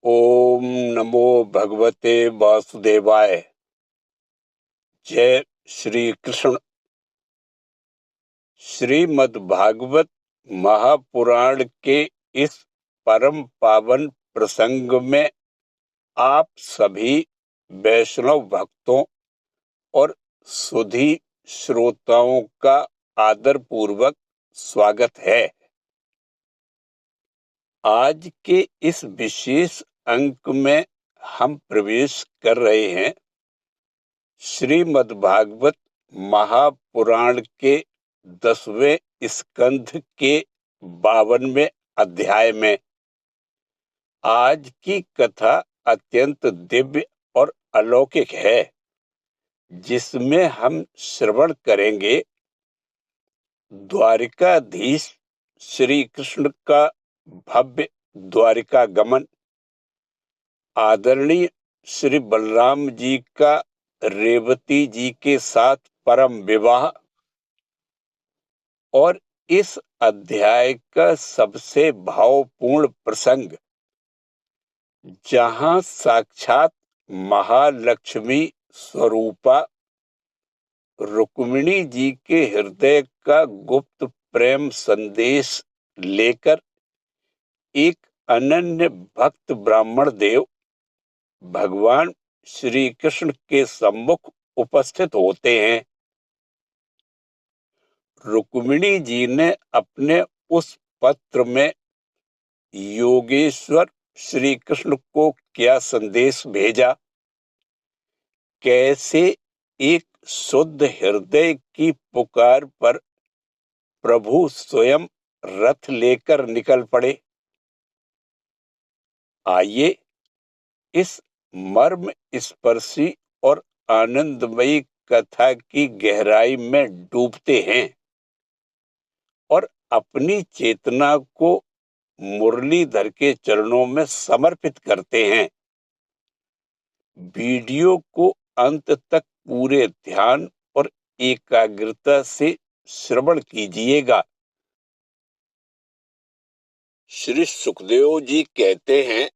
ओम नमो भगवते वासुदेवाय। जय श्री कृष्ण। श्रीमद् भागवत महापुराण के इस परम पावन प्रसंग में आप सभी वैष्णव भक्तों और सुधी श्रोताओं का आदर पूर्वक स्वागत है। आज के इस विशेष अंक में हम प्रवेश कर रहे हैं श्रीमद् भागवत महापुराण के 10वें स्कंध के 52वें अध्याय में। आज की कथा अत्यंत दिव्य और अलौकिक है, जिसमें हम श्रवण करेंगे द्वारिकाधीश श्री कृष्ण का भव्य द्वारिका गमन, आदरणीय श्री बलराम जी का रेवती जी के साथ परम विवाह और इस अध्याय का सबसे भावपूर्ण प्रसंग, जहां साक्षात महालक्ष्मी स्वरूपा रुक्मिणी जी के हृदय का गुप्त प्रेम संदेश लेकर एक अनन्य भक्त ब्राह्मण देव भगवान श्री कृष्ण के सम्मुख उपस्थित होते हैं। रुक्मिणी जी ने अपने उस पत्र में योगेश्वर श्री कृष्ण को क्या संदेश भेजा, कैसे एक शुद्ध हृदय की पुकार पर प्रभु स्वयं रथ लेकर निकल पड़े। आइए इस मर्म स्पर्शी और आनंदमयी कथा की गहराई में डूबते हैं और अपनी चेतना को मुरलीधर के चरणों में समर्पित करते हैं। वीडियो को अंत तक पूरे ध्यान और एकाग्रता से श्रवण कीजिएगा। श्री सुखदेव जी कहते हैं,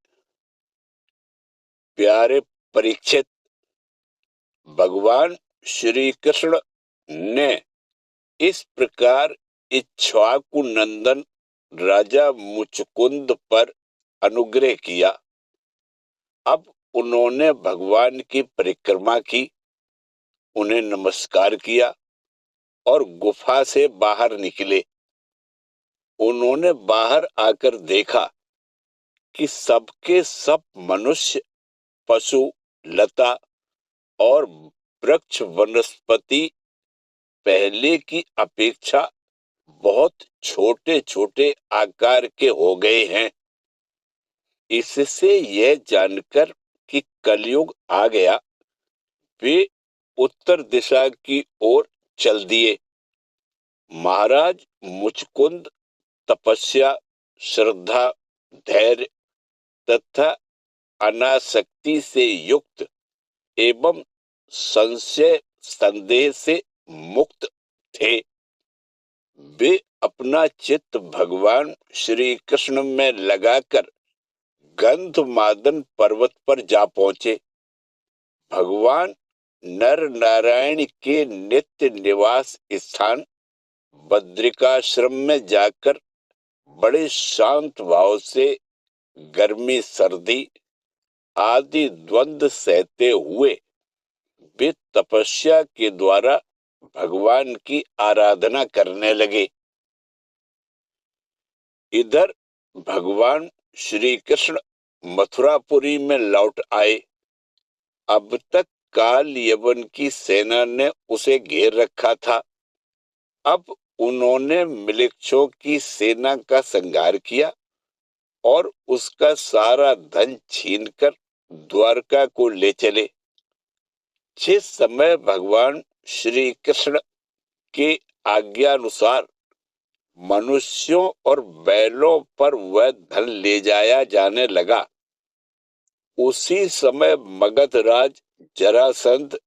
प्यारे परीक्षित, भगवान श्री कृष्ण ने इस प्रकार इक्ष्वाकु नंदन राजा मुचकुंद पर अनुग्रह किया। अब उन्होंने भगवान की परिक्रमा की, उन्हें नमस्कार किया और गुफा से बाहर निकले। उन्होंने बाहर आकर देखा कि सबके सब मनुष्य, पशु, लता और वृक्ष वनस्पति पहले की अपेक्षा बहुत छोटे छोटे आकार के हो गए हैं। इससे यह जानकर कि कलयुग आ गया, वे उत्तर दिशा की ओर चल दिए। महाराज मुचकुंद तपस्या, श्रद्धा, धैर्य तथा अनासक्ति से युक्त एवं संशय संदेह से मुक्त थे। वे अपना चित्त भगवान श्री कृष्ण में लगाकर गंधमादन पर्वत पर जा पहुंचे। भगवान नर नारायण के नित्य निवास स्थान बद्रिकाश्रम में जाकर बड़े शांत भाव से गर्मी सर्दी आदि द्वंद्व सहते हुए वे तपस्या के द्वारा भगवान की आराधना करने लगे। इधर भगवान श्री कृष्ण मथुरापुरी में लौट आए। अब तक काल यवन की सेना ने उसे घेर रखा था। अब उन्होंने मिलेच्छों की सेना का संहार किया और उसका सारा धन छीनकर द्वारका को ले चले। जिस समय भगवान श्री कृष्ण के आज्ञानुसार मनुष्यों और बैलों पर वह धन ले जाया जाने लगा, उसी समय मगधराज जरासंध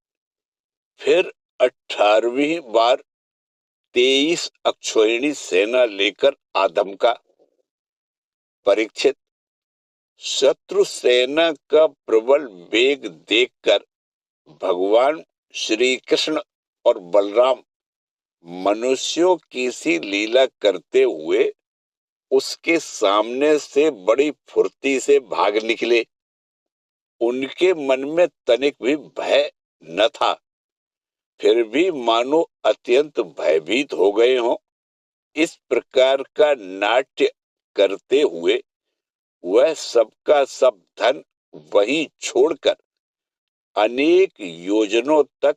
फिर 18वीं बार 23 अक्षौहिणी सेना लेकर आधमका। परीक्षित, शत्रु सेना का प्रबल वेग देखकर भगवान श्री कृष्ण और बलराम मनुष्यों की सी लीला करते हुए उसके सामने से बड़ी फुर्ती से भाग निकले। उनके मन में तनिक भी भय न था, फिर भी मानो अत्यंत भयभीत हो गए हों। इस प्रकार का नाट्य करते हुए वह सबका सब धन वहीं छोड़कर अनेक योजनों तक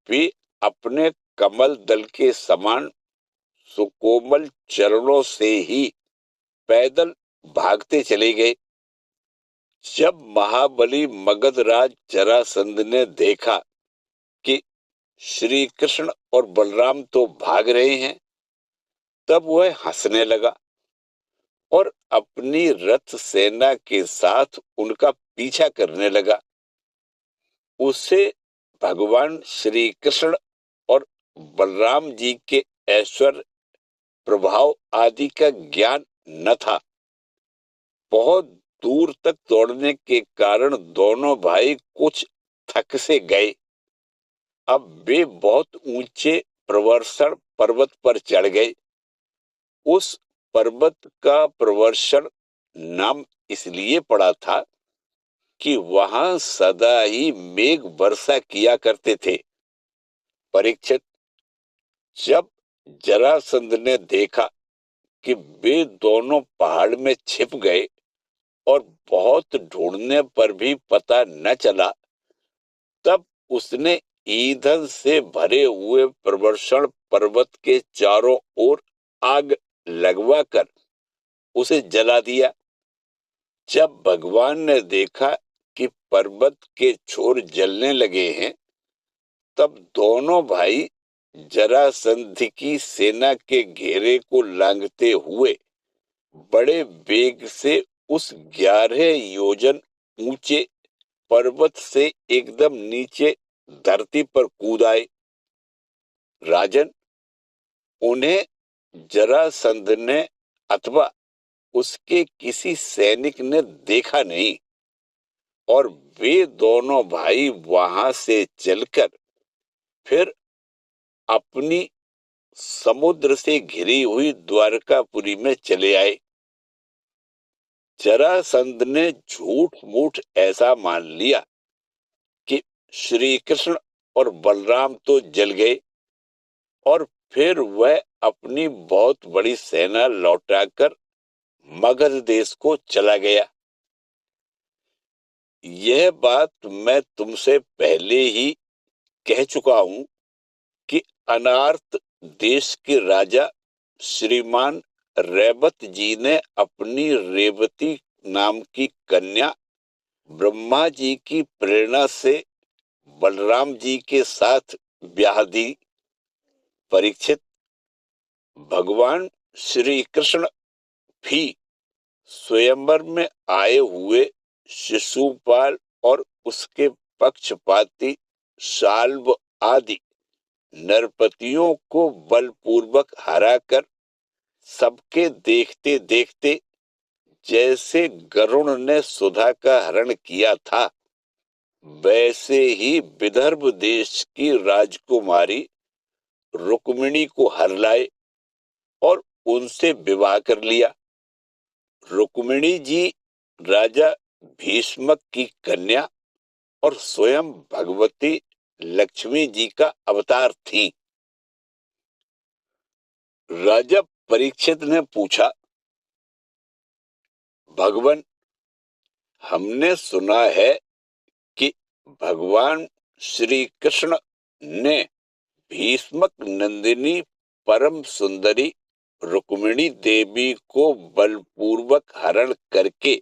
वे अपने कमल दल के समान सुकोमल चरणों से ही पैदल भागते चले गए। जब महाबली मगधराज जरासंध ने देखा कि श्री कृष्ण और बलराम तो भाग रहे हैं, तब वह हंसने लगा और अपनी रथ सेना के साथ उनका पीछा करने लगा। उसे भगवान श्री कृष्ण और बलराम जी के ऐश्वर्य प्रभाव आदि का ज्ञान न था। बहुत दूर तक दौड़ने के कारण दोनों भाई कुछ थक से गए। अब वे बहुत ऊंचे प्रवर्षण पर्वत पर चढ़ गए। उस पर्वत का प्रवर्षण नाम इसलिए पड़ा था कि वहां सदा ही मेघ वर्षा किया करते थे। परीक्षित, जब जरासंध ने देखा कि वे दोनों पहाड़ में छिप गए और बहुत ढूंढने पर भी पता न चला, तब उसने ईंधन से भरे हुए प्रवर्षण पर्वत के चारों ओर आग लगवाकर उसे जला दिया। जब भगवान ने देखा कि पर्वत के छोर जलने लगे हैं, तब दोनों भाई जरासंध की सेना के घेरे को लांघते हुए बड़े वेग से उस 11 योजन ऊंचे पर्वत से एकदम नीचे धरती पर कूद आए। राजन, उन्हें जरासंध ने अथवा उसके किसी सैनिक ने देखा नहीं और वे दोनों भाई वहां से चलकर फिर अपनी समुद्र से घिरी हुई द्वारकापुरी में चले आए। जरासंध ने झूठ मूठ ऐसा मान लिया कि श्री कृष्ण और बलराम तो जल गए और फिर वह अपनी बहुत बड़ी सेना लौटाकर मगध देश को चला गया। यह बात मैं तुमसे पहले ही कह चुका हूं कि अनार्त देश के राजा श्रीमान रेवत जी ने अपनी रेवती नाम की कन्या ब्रह्मा जी की प्रेरणा से बलराम जी के साथ ब्याह दी। परीक्षित, भगवान श्री कृष्ण भी स्वयंवर में आए हुए शिशुपाल और उसके पक्षपाती शाल्व आदि नरपतियों को बलपूर्वक हराकर सबके देखते देखते जैसे गरुण ने सुधा का हरण किया था, वैसे ही विदर्भ देश की राजकुमारी रुक्मिणी को हर लाए और उनसे विवाह कर लिया। रुक्मिणी जी राजा भीष्मक की कन्या और स्वयं भगवती लक्ष्मी जी का अवतार थी। राजा परीक्षित ने पूछा, भगवान, हमने सुना है कि भगवान श्री कृष्ण ने भीष्मक नंदिनी परम सुंदरी रुक्मिणी देवी को बलपूर्वक हरण करके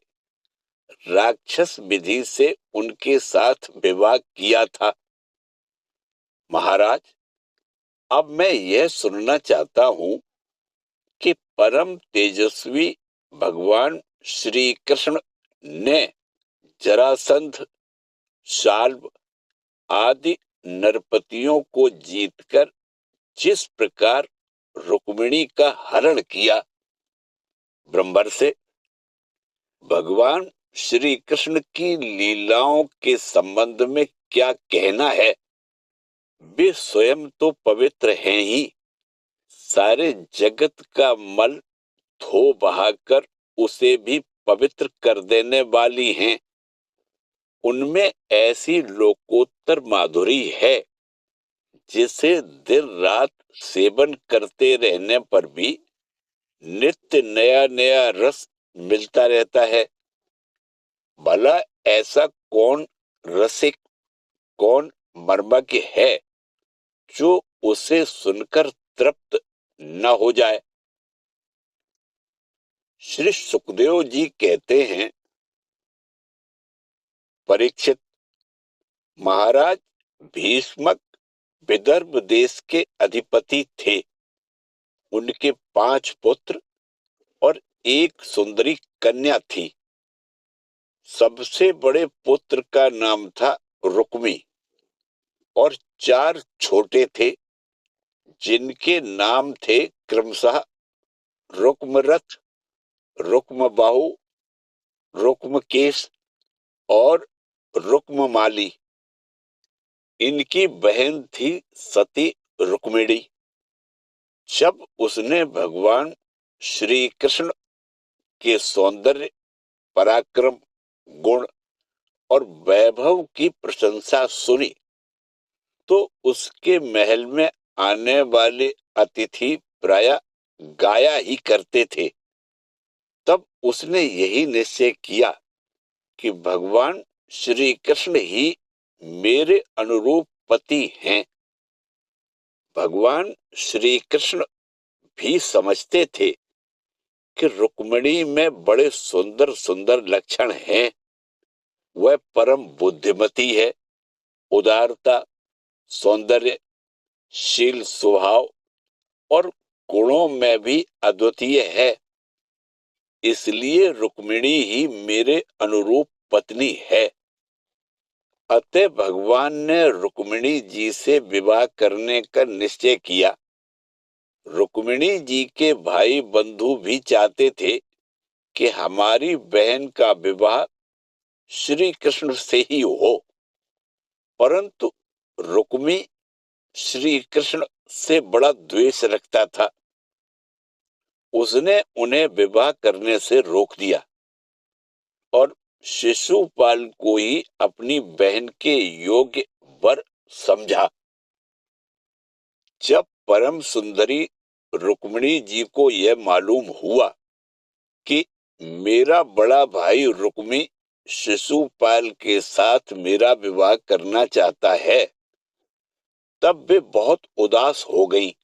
राक्षस विधि से उनके साथ विवाह किया था। महाराज, अब मैं यह सुनना चाहता हूं कि परम तेजस्वी भगवान श्री कृष्ण ने जरासंध, शाल्व आदि नरपतियों को जीतकर जिस प्रकार रुक्मिणी का हरण किया, ब्रह्मर से भगवान श्री कृष्ण की लीलाओं के संबंध में क्या कहना है? वे स्वयं तो पवित्र हैं ही, सारे जगत का मल धो बहाकर उसे भी पवित्र कर देने वाली हैं। उनमें ऐसी लोकोत्तर माधुरी है जिसे दिन रात सेवन करते रहने पर भी नित्य नया नया रस मिलता रहता है। भला ऐसा कौन रसिक, कौन मर्मज्ञ है जो उसे सुनकर तृप्त न हो जाए? श्री सुखदेव जी कहते हैं, परीक्षित, महाराज भीष्मक विदर्भ देश के अधिपति थे। उनके 5 पुत्र और एक सुंदरी कन्या थी। सबसे बड़े पुत्र का नाम था रुक्मी और 4 छोटे थे जिनके नाम थे क्रमशः रुक्मरथ, रुक्मबाहु, रुक्मकेश और रुक्ममाली। इनकी बहन थी सती रुक्मिणी। जब उसने भगवान श्री कृष्ण के सौंदर्य, पराक्रम, गुण और वैभव की प्रशंसा सुनी तो उसके महल में आने वाले अतिथि प्रायः गाया ही करते थे। तब उसने यही निश्चय किया कि भगवान श्री कृष्ण ही मेरे अनुरूप पति हैं। भगवान श्री कृष्ण भी समझते थे कि रुक्मिणी में बड़े सुंदर सुंदर लक्षण हैं। वह परम बुद्धिमती है, उदारता, सौंदर्य, शील स्वभाव और गुणों में भी अद्वितीय है। इसलिए रुक्मिणी ही मेरे अनुरूप पत्नी है। अतः भगवान ने रुक्मिणी जी से विवाह करने का निश्चय किया। रुक्मिणी जी के भाई बंधु भी चाहते थे कि हमारी बहन का विवाह श्री कृष्ण से ही हो, परंतु रुक्मी श्री कृष्ण से बड़ा द्वेष रखता था। उसने उन्हें विवाह करने से रोक दिया और शिशुपाल को ही अपनी बहन के योग्य वर समझा। जब परम सुंदरी रुक्मिणी जी को यह मालूम हुआ कि मेरा बड़ा भाई रुक्मी शिशुपाल के साथ मेरा विवाह करना चाहता है, तब वे बहुत उदास हो गई।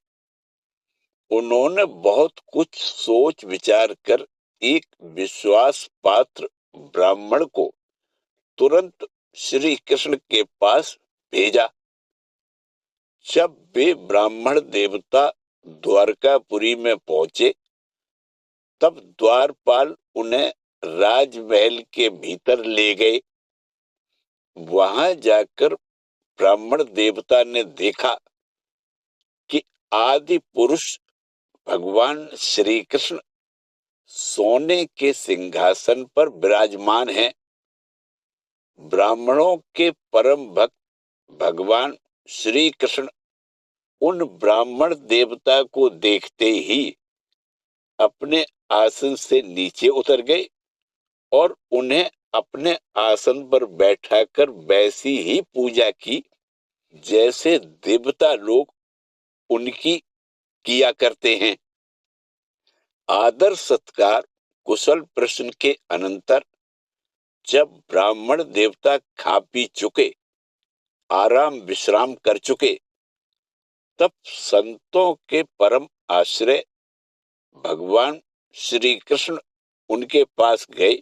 उन्होंने बहुत कुछ सोच विचार कर एक विश्वास पात्र ब्राह्मण को तुरंत श्री कृष्ण के पास भेजा। जब वे ब्राह्मण देवता द्वारकापुरी में पहुंचे तब द्वारपाल उन्हें राजमहल के भीतर ले गए। वहां जाकर ब्राह्मण देवता ने देखा कि आदि पुरुष भगवान श्री कृष्ण सोने के सिंहासन पर विराजमान हैं। ब्राह्मणों के परम भक्त भगवान श्री कृष्ण उन ब्राह्मण देवता को देखते ही अपने आसन से नीचे उतर गए और उन्हें अपने आसन पर बैठाकर वैसी ही पूजा की जैसे देवता लोग उनकी किया करते हैं। आदर सत्कार कुशल प्रश्न के अनंतर जब ब्राह्मण देवता खा पी चुके, आराम विश्राम कर चुके, तब संतों के परम आश्रय भगवान श्री कृष्ण उनके पास गए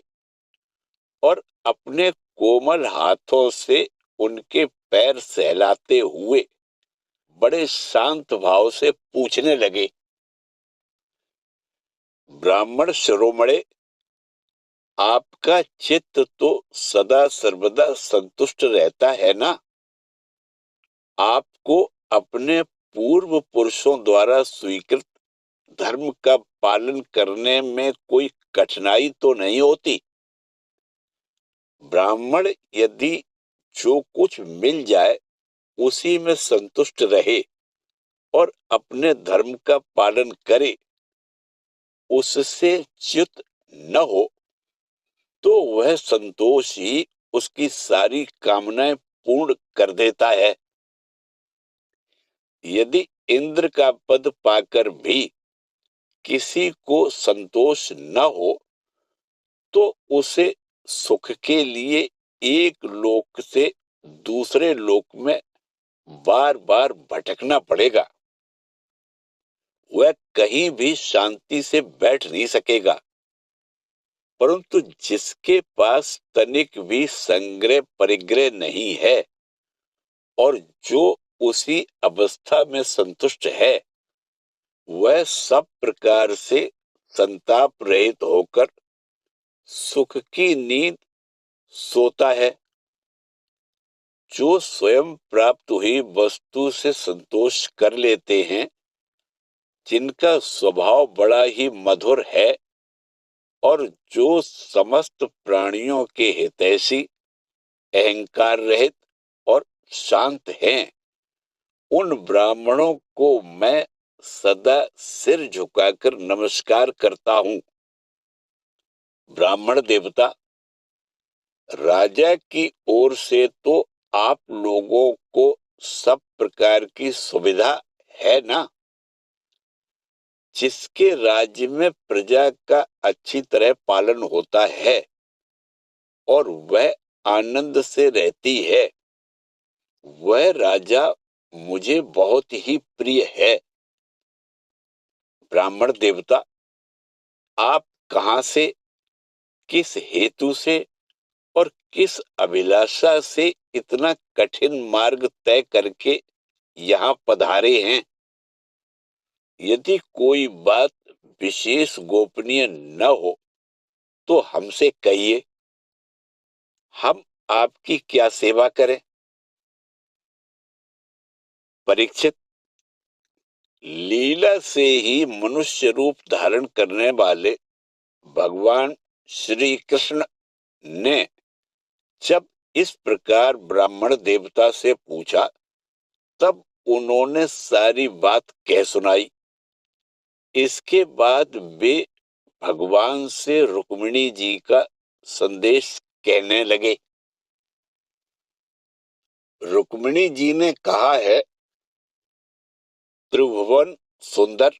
और अपने कोमल हाथों से उनके पैर सहलाते हुए बड़े शांत भाव से पूछने लगे, ब्राह्मण शिरोमणे, आपका चित्त तो सदा सर्वदा संतुष्ट रहता है ना? आपको अपने पूर्व पुरुषों द्वारा स्वीकृत धर्म का पालन करने में कोई कठिनाई तो नहीं होती? ब्राह्मण यदि जो कुछ मिल जाए उसी में संतुष्ट रहे और अपने धर्म का पालन करे, उससे च्युत न हो, तो वह संतोष ही उसकी सारी कामनाएं पूर्ण कर देता है। यदि इंद्र का पद पाकर भी किसी को संतोष न हो, तो उसे सुख के लिए एक लोक से दूसरे लोक में बार बार भटकना पड़ेगा। वह कहीं भी शांति से बैठ नहीं सकेगा। परंतु जिसके पास तनिक भी संग्रह परिग्रह नहीं है और जो उसी अवस्था में संतुष्ट है, वह सब प्रकार से संताप रहित होकर सुख की नींद सोता है। जो स्वयं प्राप्त हुई वस्तु से संतोष कर लेते हैं, जिनका स्वभाव बड़ा ही मधुर है और जो समस्त प्राणियों के हितैषी, अहंकार रहित और शांत हैं, उन ब्राह्मणों को मैं सदा सिर झुकाकर नमस्कार करता हूं। ब्राह्मण देवता, राजा की ओर से तो आप लोगों को सब प्रकार की सुविधा है ना। जिसके राज्य में प्रजा का अच्छी तरह पालन होता है और वह आनंद से रहती है, वह राजा मुझे बहुत ही प्रिय है। ब्राह्मण देवता, आप कहां से, किस हेतु से और किस अभिलाषा से इतना कठिन मार्ग तय करके यहाँ पधारे हैं? यदि कोई बात विशेष गोपनीय न हो तो हमसे कहिए, हम आपकी क्या सेवा करें? परीक्षित, लीला से ही मनुष्य रूप धारण करने वाले भगवान श्री कृष्ण ने जब इस प्रकार ब्राह्मण देवता से पूछा, तब उन्होंने सारी बात कह सुनाई। इसके बाद वे भगवान से रुक्मिणी जी का संदेश कहने लगे। रुक्मिणी जी ने कहा है, त्रिभुवन सुंदर,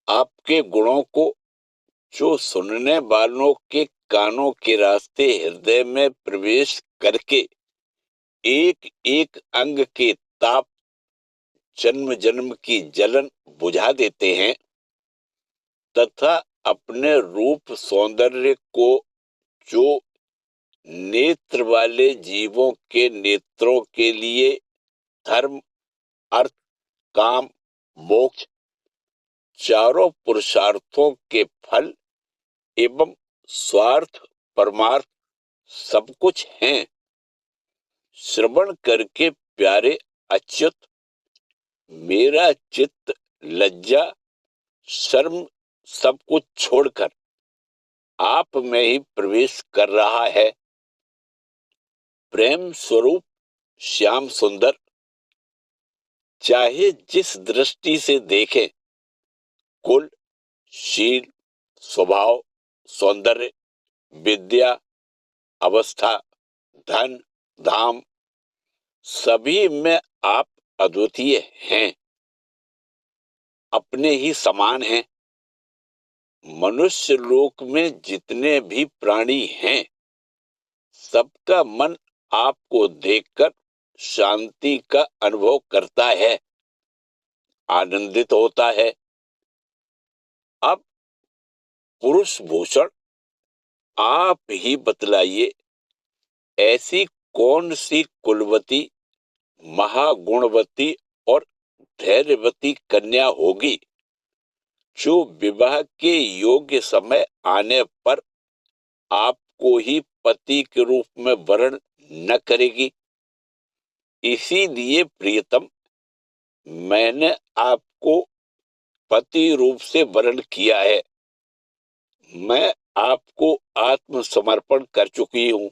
आपके गुणों को जो सुनने वालों के कानों के रास्ते हृदय में प्रवेश करके एक एक अंग के ताप, जन्म जन्म की जलन बुझा देते हैं, तथा अपने रूप सौंदर्य को जो नेत्र वाले जीवों के नेत्रों के लिए धर्म, अर्थ, काम, मोक्ष, चारों पुरुषार्थों के फल एवं स्वार्थ परमार्थ सब कुछ हैं, श्रवण करके प्यारे अच्युत, मेरा चित्त लज्जा शर्म सब कुछ छोड़कर आप में ही प्रवेश कर रहा है। प्रेम स्वरूप श्याम सुंदर, चाहे जिस दृष्टि से देखें, कुल, शील, स्वभाव, सौंदर्य, विद्या, अवस्था, धन, धाम, सभी में आप अद्वितीय हैं, अपने ही समान हैं। मनुष्य लोक में जितने भी प्राणी हैं, सबका मन आपको देखकर शांति का अनुभव करता है, आनंदित होता है। अब पुरुष भूषण, आप ही बतलाइए, ऐसी कौन सी कुलवती, महागुणवती और धैर्यवती कन्या होगी जो विवाह के योग्य समय आने पर आपको ही पति के रूप में वरण न करेगी। इसीलिए प्रियतम, मैंने आपको पति रूप से वरण किया है। मैं आपको आत्मसमर्पण कर चुकी हूं।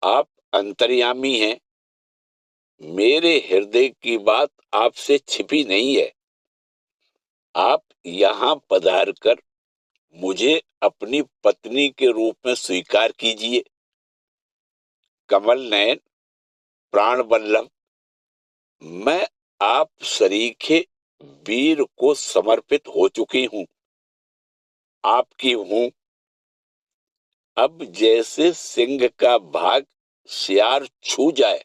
आप अंतर्यामी हैं। मेरे हृदय की बात आपसे छिपी नहीं है। आप यहाँ पधार कर मुझे अपनी पत्नी के रूप में स्वीकार कीजिए। कमल नयन, प्राण वल्लभ, मैं आप सरीखे वीर को समर्पित हो चुकी हूँ, आपकी हूँ। अब जैसे सिंह का भाग सियार छू जाए,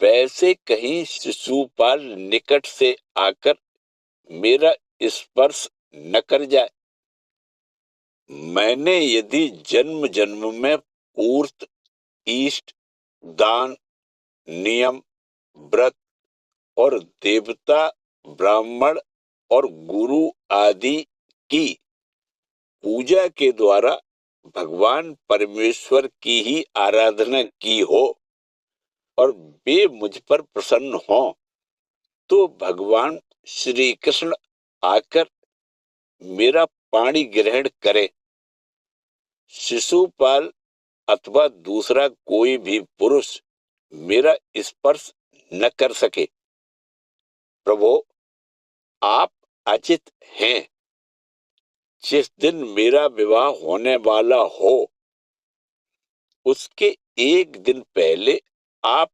वैसे कहीं शिशुपाल निकट से आकर मेरा स्पर्श न कर जाए। मैंने यदि जन्म जन्म में पूर्त, इष्ट, दान, नियम, व्रत और देवता, ब्राह्मण और गुरु आदि की पूजा के द्वारा भगवान परमेश्वर की ही आराधना की हो और वे मुझ पर प्रसन्न हों, तो भगवान श्री कृष्ण आकर मेरा पाणी ग्रहण करे। शिशुपाल अथवा दूसरा कोई भी पुरुष मेरा स्पर्श न कर सके। प्रभु, आप अचित हैं। जिस दिन मेरा विवाह होने वाला हो, उसके एक दिन पहले आप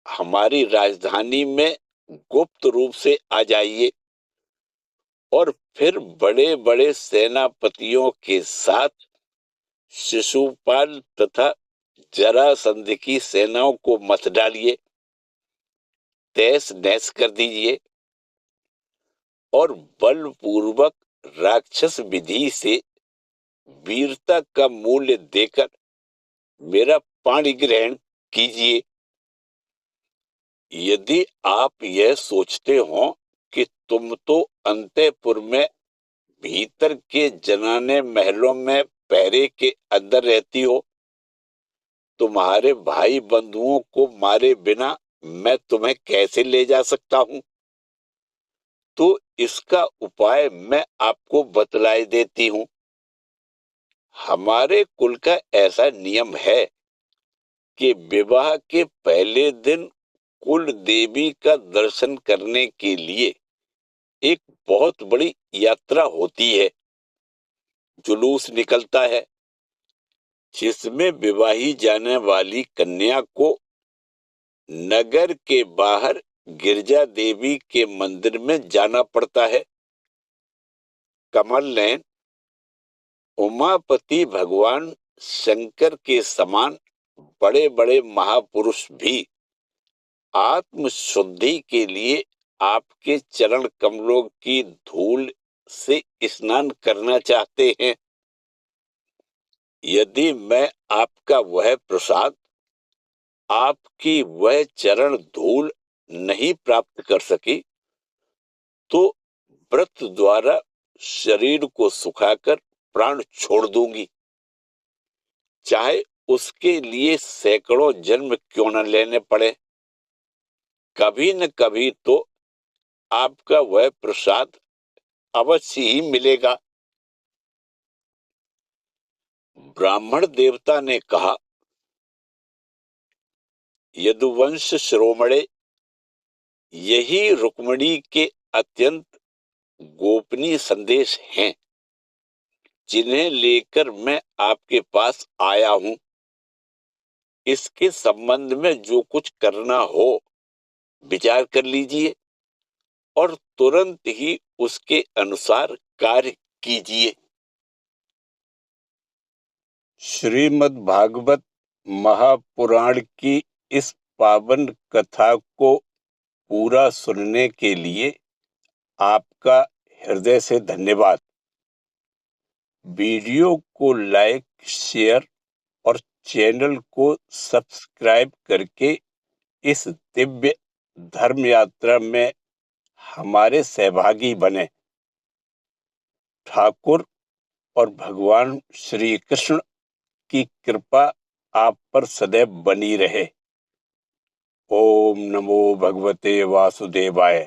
हमारी राजधानी में गुप्त रूप से आ जाइए और फिर बड़े बड़े सेनापतियों के साथ शिशुपाल तथा जरासंध की सेनाओं को मत डालिए, तहस नहस कर दीजिए और बलपूर्वक राक्षस विधि से वीरता का मूल्य देकर मेरा पाणी ग्रहण कीजिए। यदि आप यह सोचते हो कि तुम तो अंतःपुर में भीतर के जनाने महलों में पहरे के अंदर रहती हो, तुम्हारे भाई बंधुओं को मारे बिना मैं तुम्हें कैसे ले जा सकता हूँ? तो इसका उपाय मैं आपको बतलाए देती हूँ। हमारे कुल का ऐसा नियम है कि विवाह के पहले दिन कुल देवी का दर्शन करने के लिए एक बहुत बड़ी यात्रा होती है, जुलूस निकलता है, जिसमें विवाही जाने वाली कन्या को नगर के बाहर गिरजा देवी के मंदिर में जाना पड़ता है। कमल नयन, उमापति भगवान शंकर के समान बड़े बड़े महापुरुष भी आत्म शुद्धि के लिए आपके चरण कमलों की धूल से स्नान करना चाहते हैं। यदि मैं आपका वह प्रसाद, आपकी वह चरण धूल नहीं प्राप्त कर सकी, तो व्रत द्वारा शरीर को सुखाकर प्राण छोड़ दूंगी, चाहे उसके लिए सैकड़ों जन्म क्यों न लेने पड़े। कभी न कभी तो आपका वह प्रसाद अवश्य ही मिलेगा। ब्राह्मण देवता ने कहा, यदुवंश शिरोमणे, यही रुक्मिणी के अत्यंत गोपनीय संदेश हैं, जिन्हें लेकर मैं आपके पास आया हूं। इसके संबंध में जो कुछ करना हो विचार कर लीजिए और तुरंत ही उसके अनुसार कार्य कीजिए। श्रीमद् भागवत महापुराण की इस पावन कथा को पूरा सुनने के लिए आपका हृदय से धन्यवाद। वीडियो को लाइक, शेयर और चैनल को सब्सक्राइब करके इस दिव्य धर्म यात्रा में हमारे सहभागी बने। ठाकुर और भगवान श्री कृष्ण की कृपा आप पर सदैव बनी रहे। ओम नमो भगवते वासुदेवाय।